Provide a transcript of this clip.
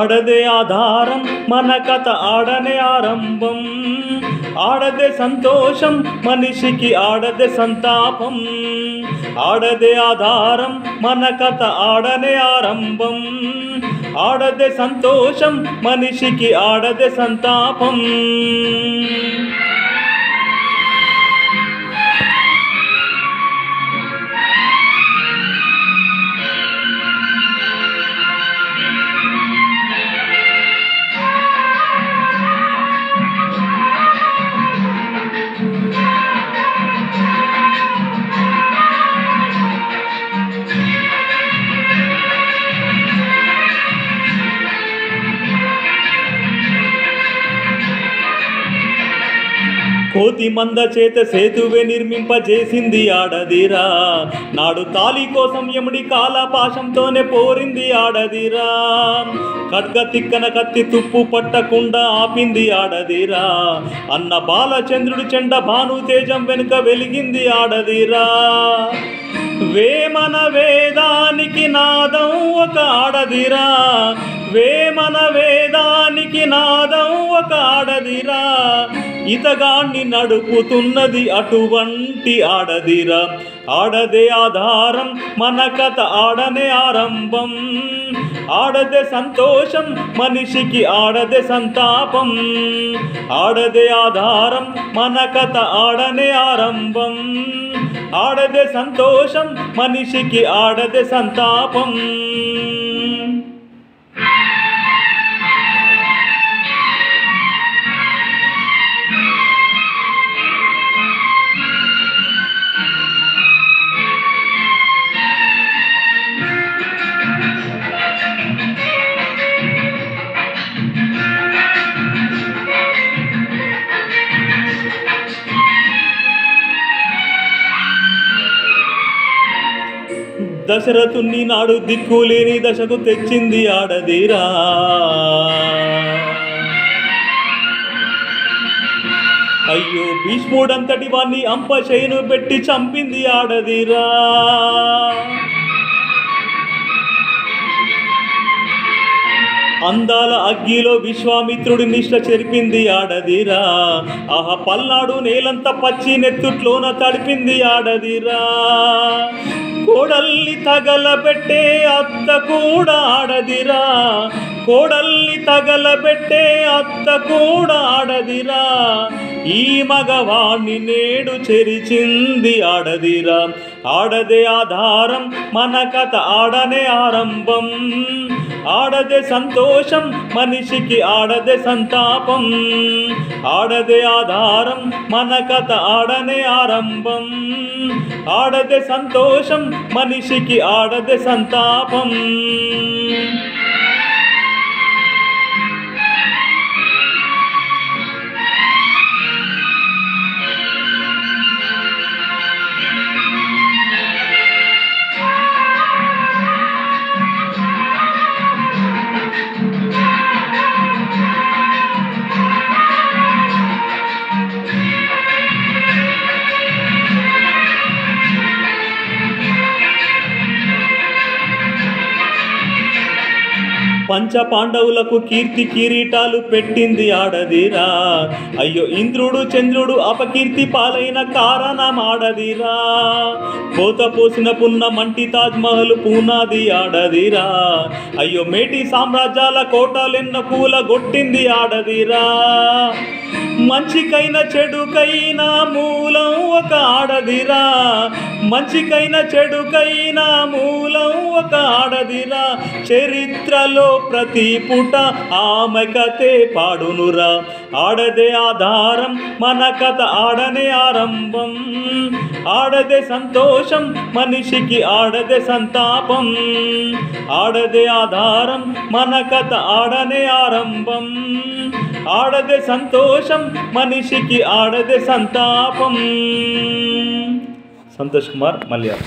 ఆడదే ఆధారం మన కథ ఆడనే ఆరంభం, ఆడదే సంతోషం మనిషికి ఆడదే సంతాపం, ఆడదే ఆధారం మన కథ ఆడనే ఆరంభం, ఆడదే సంతోషం మనిషికి ఆడదే సంతాపం. కోతి మంద చేత సేతువే నిర్మింపజేసింది ఆడదిరా, నాడు తాలి కోసం యముడి కాలపాశంతోనే పోరింది ఆడదిరా, ఖడ్గ తిక్కన కత్తి తుప్పు పట్టకుండా ఆపింది ఆడదిరా, అన్న బాలచంద్రుడు చెండ భాను తేజం వెనుక వెలిగింది ఆడదిరా. వేమన వేదానికి నాదం ఒక ఆడదిరా, వేమన వేదానికి నాదం ఒక ఆడదిరా, ఇతగాన్ని నడుపుతున్నది అటువంటి ఆడదిరా. ఆడదే ఆధారం మన కథ ఆడనే ఆరంభం, ఆడదే సంతోషం మనిషికి ఆడదే సంతాపం, ఆడదే ఆధారం మన కథ ఆడనే ఆరంభం, ఆడదే సంతోషం మనిషికి ఆడదే సంతాపం. దశరథుని నాడు దిక్కులేని దశకు తెచ్చింది ఆడదిరా, అయ్యో భీష్ముడంతటి వాణ్ణి అంపశయను పెట్టి చంపింది ఆడదిరా. అందాల అగ్గిలో విశ్వామిత్రుడి నిష్ట చెరిపింది ఆడదిరా, ఆహా పల్నాడు నేలంతా పచ్చి నెత్తుట్లోన తడిపింది ఆడదిరా. కోడల్ని తగలబెట్టే అత్త కూడా ఆడదిరా, కోడల్ని తగలబెట్టే అత్త కూడా ఆడదిరా, ఈ మగవాణ్ణి నేడు చెరిచింది ఆడదిరా. ఆడదే ఆధారం మన కథ ఆడనే ఆరంభం, ఆడదే సంతోషం మనిషికి ఆడదే సంతాపం, ఆడదే ఆధారం మన కథ ఆడనే ఆరంభం, ఆడదే సంతోషం మనిషికి ఆడదే సంతాపం. పంచ పాండవులకు కీర్తి కిరీటాలు పెట్టింది ఆడదిరా, అయ్యో ఇంద్రుడు చంద్రుడు అపకీర్తి పాలైన కారణం ఆడదిరా, పోత పోసిన పున్న మంటి తాజ్మహల్ పూనాది ఆడదిరా, అయ్యో మేటి సామ్రాజ్యాల కోటలెన్న కూలగొట్టింది ఆడదిరా. మంచికైన చెడుకైనా మూలం ఒక ఆడదిరా, మంచికైన చెడుకైనా మూలం ఒక ఆడదిరా, చరిత్రలో ప్రతి పుట ఆమె కథే పాడునురా. ఆడదే ఆధారం మన కథ ఆడనే ఆరంభం, ఆడదే సంతోషం మనిషికి ఆడదే సంతాపం, ఆడదే ఆధారం మన కథ ఆడనే ఆరంభం, ఆడదే సంతోషం మనిషికి ఆడదే సంతాపం. సంతోష్ కుమార్ మల్యార్.